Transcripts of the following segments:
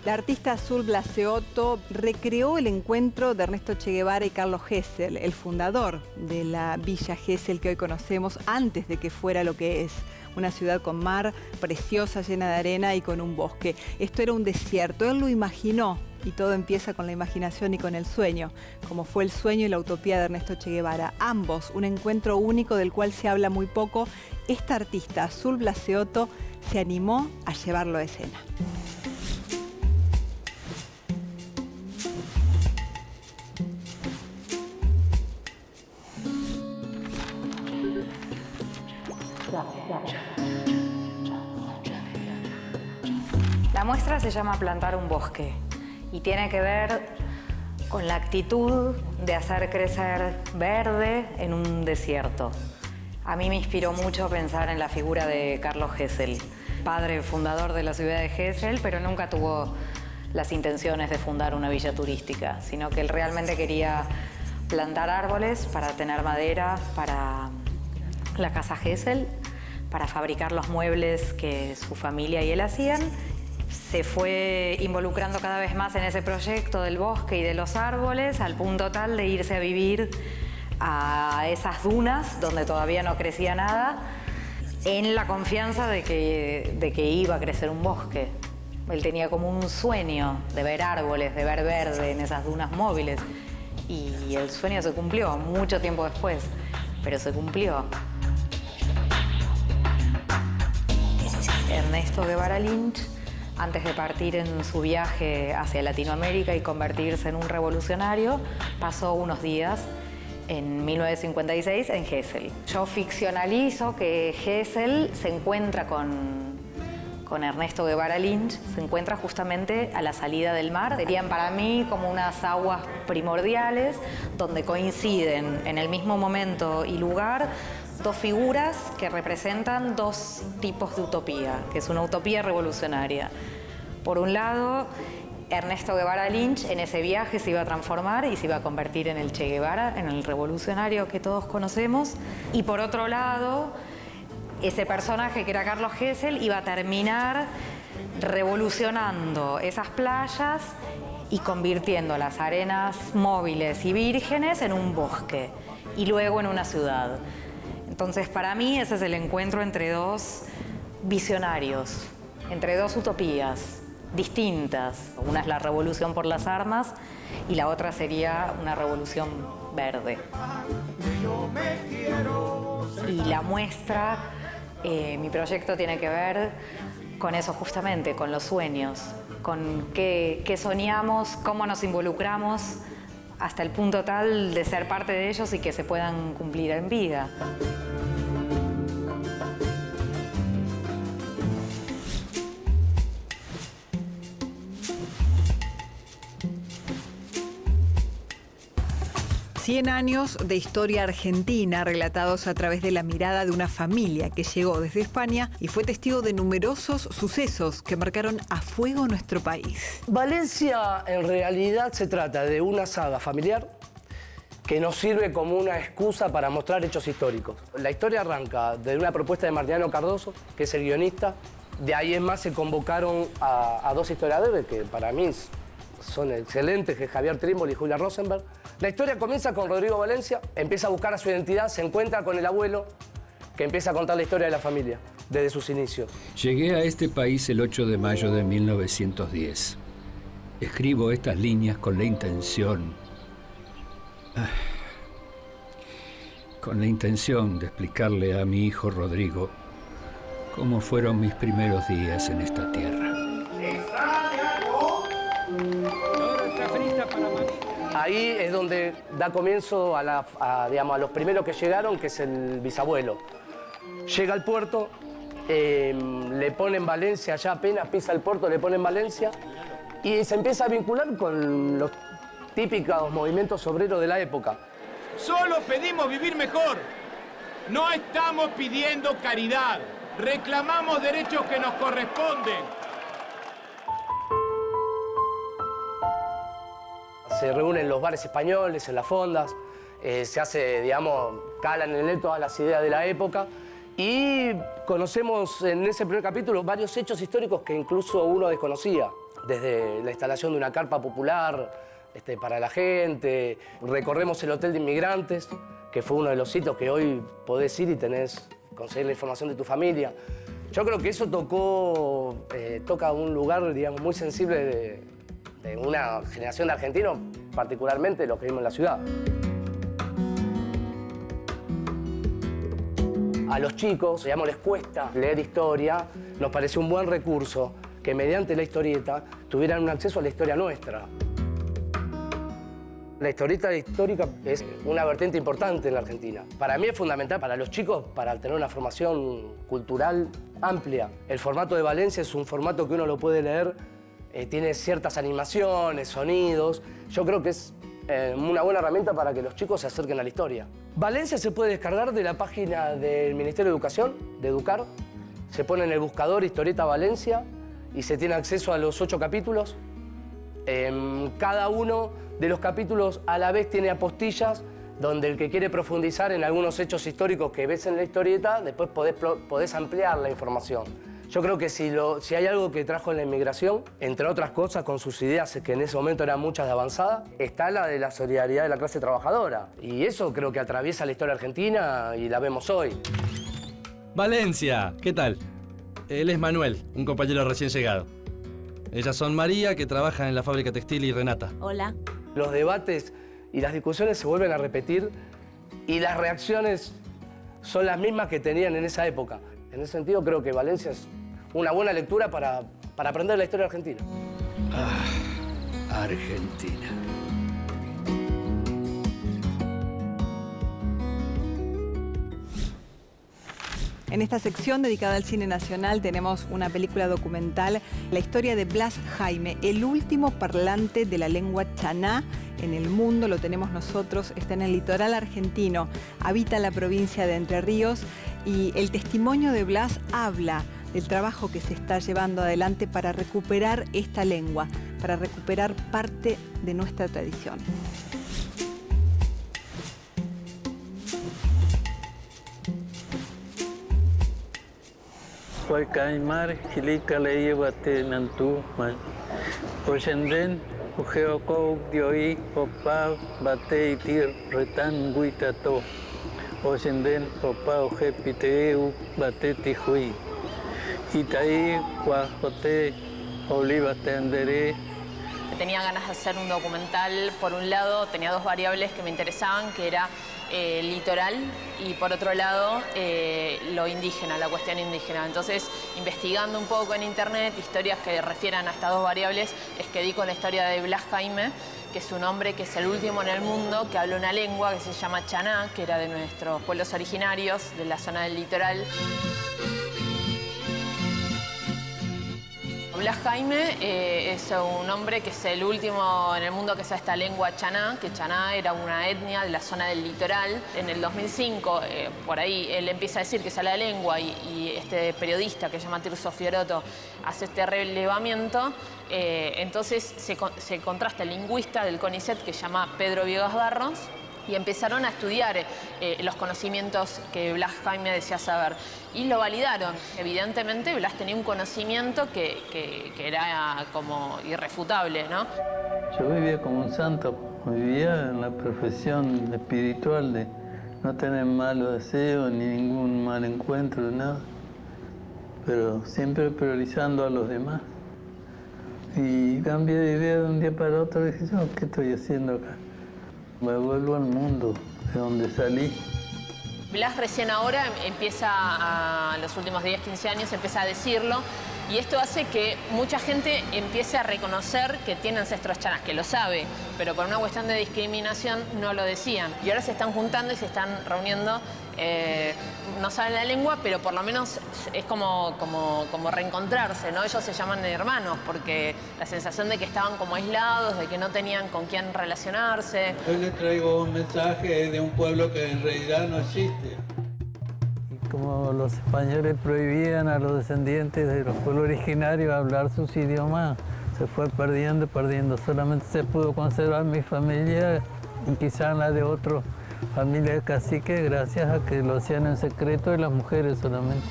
La artista Azul Blaseotto recreó el encuentro de Ernesto Che Guevara y Carlos Gesell, el fundador de la Villa Gesell que hoy conocemos antes de que fuera lo que es. Una ciudad con mar, preciosa, llena de arena y con un bosque. Esto era un desierto, él lo imaginó y todo empieza con la imaginación y con el sueño, como fue el sueño y la utopía de Ernesto Che Guevara. Ambos, un encuentro único del cual se habla muy poco. Esta artista, Azul Blaseotto, se animó a llevarlo a escena. La muestra se llama Plantar un bosque y tiene que ver con la actitud de hacer crecer verde en un desierto. A mí me inspiró mucho pensar en la figura de Carlos Gesell, padre fundador de la ciudad de Gesell, pero nunca tuvo las intenciones de fundar una villa turística, sino que él realmente quería plantar árboles para tener madera para la casa Gesell, para fabricar los muebles que su familia y él hacían. Se fue involucrando cada vez más en ese proyecto del bosque y de los árboles, al punto tal de irse a vivir a esas dunas donde todavía no crecía nada, en la confianza de que iba a crecer un bosque. Él tenía como un sueño de ver árboles, de ver verde en esas dunas móviles. Y el sueño se cumplió mucho tiempo después, pero se cumplió. Ernesto Guevara Lynch, antes de partir en su viaje hacia Latinoamérica y convertirse en un revolucionario, pasó unos días en 1956 en Gesell. Yo ficcionalizo que Gesell se encuentra con Ernesto Guevara Lynch, se encuentra justamente a la salida del mar. Serían para mí como unas aguas primordiales donde coinciden en el mismo momento y lugar dos figuras que representan dos tipos de utopía, que es una utopía revolucionaria. Por un lado, Ernesto Guevara Lynch en ese viaje se iba a transformar y se iba a convertir en el Che Guevara, en el revolucionario que todos conocemos. Y por otro lado, ese personaje que era Carlos Gesell iba a terminar revolucionando esas playas y convirtiendo las arenas móviles y vírgenes en un bosque y luego en una ciudad. Entonces, para mí, ese es el encuentro entre dos visionarios, entre dos utopías distintas. Una es la revolución por las armas y la otra sería una revolución verde. Y la muestra, mi proyecto tiene que ver con eso justamente, con los sueños, con qué soñamos, cómo nos involucramos, hasta el punto tal de ser parte de ellos y que se puedan cumplir en vida. Cien años de historia argentina relatados a través de la mirada de una familia que llegó desde España y fue testigo de numerosos sucesos que marcaron a fuego nuestro país. Valencia en realidad se trata de una saga familiar que nos sirve como una excusa para mostrar hechos históricos. La historia arranca de una propuesta de Martiniano Cardoso, que es el guionista. De ahí en más se convocaron a dos historiadores que para mí son excelentes, que es Javier Trímboli y Julia Rosenberg. La historia comienza con Rodrigo Valencia, empieza a buscar a su identidad, se encuentra con el abuelo, que empieza a contar la historia de la familia, desde sus inicios. Llegué a este país el 8 de mayo de 1910. Escribo estas líneas con la intención... con la intención de explicarle a mi hijo Rodrigo cómo fueron mis primeros días en esta tierra. Ahí es donde da comienzo digamos, a los primeros que llegaron, que es el bisabuelo. Llega al puerto, le ponen Valencia, ya apenas pisa el puerto, le ponen Valencia y se empieza a vincular con los típicos movimientos obreros de la época. Solo pedimos vivir mejor. No estamos pidiendo caridad. Reclamamos derechos que nos corresponden. Se reúnen los bares españoles, en las fondas, se hace, digamos, calan en él todas las ideas de la época y conocemos en ese primer capítulo varios hechos históricos que incluso uno desconocía. desde la instalación de una carpa popular para la gente, recorremos el Hotel de Inmigrantes, que fue uno de los sitios que hoy podés ir y conseguir la información de tu familia. Yo creo que eso toca un lugar, digamos, muy sensible de una generación de argentinos, particularmente los que vivimos en la ciudad. A los chicos, digamos, les cuesta leer historia, nos pareció un buen recurso que mediante la historieta tuvieran un acceso a la historia nuestra. La historieta histórica es una vertiente importante en la Argentina. Para mí es fundamental, para los chicos, para tener una formación cultural amplia. El formato de Valencia es un formato que uno lo puede leer, tiene ciertas animaciones, sonidos. Yo creo que es una buena herramienta para que los chicos se acerquen a la historia. Valencia se puede descargar de la página del Ministerio de Educación, de Educar. Se pone en el buscador Historieta Valencia y se tiene acceso a los 8 capítulos. Cada uno de los capítulos a la vez tiene apostillas donde el que quiere profundizar en algunos hechos históricos que ves en la historieta, después podés ampliar la información. Yo creo que si hay algo que trajo en la inmigración, entre otras cosas, con sus ideas que en ese momento eran muchas de avanzada, está la de la solidaridad de la clase trabajadora. Y eso creo que atraviesa la historia argentina y la vemos hoy. Valencia, ¿qué tal? Él es Manuel, un compañero recién llegado. Ellas son María, que trabaja en la fábrica textil, y Renata. Hola. Los debates y las discusiones se vuelven a repetir y las reacciones son las mismas que tenían en esa época. En ese sentido, creo que Valencia es una buena lectura para aprender la historia argentina. Argentina. En esta sección dedicada al cine nacional tenemos una película documental, la historia de Blas Jaime, el último parlante de la lengua chaná en el mundo. Lo tenemos nosotros, está en el litoral argentino, habita la provincia de Entre Ríos y el testimonio de Blas habla del trabajo que se está llevando adelante para recuperar esta lengua, para recuperar parte de nuestra tradición. Kaimar hilika leye bate nantu man Oshenden ugeoko dioi opa bate itir retan guitato Oshenden opa oje piteu bate tihui Itai cuajote oliva tendere. Tenía ganas de hacer un documental. Por un lado tenía dos variables que me interesaban, que era el litoral y por otro lado lo indígena, la cuestión indígena. Entonces, investigando un poco en internet historias que refieran a estas dos variables, es que di con la historia de Blas Jaime, que es un hombre que es el último en el mundo que habla una lengua que se llama chaná, que era de nuestros pueblos originarios, de la zona del litoral. Blas Jaime es un hombre que es el último en el mundo que usa esta lengua chaná, que chaná era una etnia de la zona del litoral. En el 2005, por ahí, él empieza a decir que sale la lengua y este periodista que se llama Tirso Fioroto hace este relevamiento. Entonces se contrasta el lingüista del CONICET que se llama Pedro Viegas Barros y empezaron a estudiar los conocimientos que Blas Jaime decía saber. Y lo validaron. Evidentemente, Blas tenía un conocimiento que era como irrefutable, ¿no? Yo vivía como un santo, vivía en la perfección espiritual de no tener malos deseos, ni ningún mal encuentro, nada. Pero siempre priorizando a los demás. Y cambié de idea de un día para otro y dije, yo, ¿qué estoy haciendo acá? Me vuelvo al mundo de donde salí. Blas recién ahora empieza, a los últimos 10, 15 años, empieza a decirlo. Y esto hace que mucha gente empiece a reconocer que tiene ancestros chanás, que lo sabe, pero por una cuestión de discriminación no lo decían. Y ahora se están juntando y se están reuniendo. No saben la lengua, pero por lo menos es como reencontrarse, ¿no? Ellos se llaman hermanos porque la sensación de que estaban como aislados, de que no tenían con quién relacionarse. Hoy les traigo un mensaje de un pueblo que en realidad no existe. Como los españoles prohibían a los descendientes de los pueblos originarios hablar sus idiomas, se fue perdiendo. Solamente se pudo conservar mi familia y quizás la de otros familias de caciques gracias a que lo hacían en secreto y las mujeres solamente.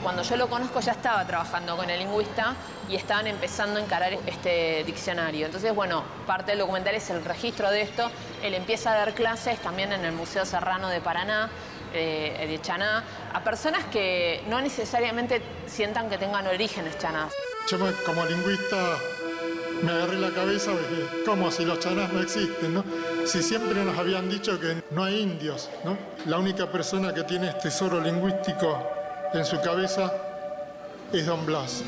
Cuando yo lo conozco ya estaba trabajando con el lingüista y estaban empezando a encarar este diccionario. Entonces, bueno, parte del documental es el registro de esto. Él empieza a dar clases también en el Museo Serrano de Paraná, de Chaná, a personas que no necesariamente sientan que tengan orígenes chanás. Yo como lingüista me agarré la cabeza de cómo si los chanás no existen, ¿no? Si siempre nos habían dicho que no hay indios, ¿no? La única persona que tiene este tesoro lingüístico en su cabeza es Don Blas.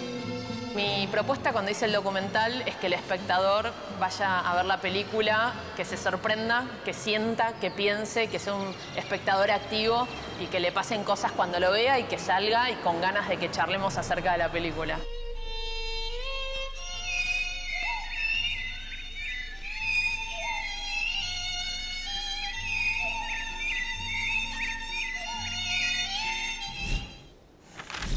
Mi propuesta cuando hice el documental es que el espectador vaya a ver la película, que se sorprenda, que sienta, que piense, que sea un espectador activo y que le pasen cosas cuando lo vea y que salga y con ganas de que charlemos acerca de la película.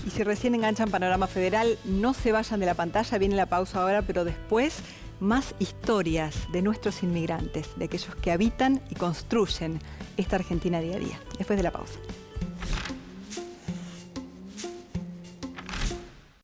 Y si recién enganchan Panorama Federal, no se vayan de la pantalla, viene la pausa ahora, pero después más historias de nuestros inmigrantes, de aquellos que habitan y construyen esta Argentina día a día. Después de la pausa.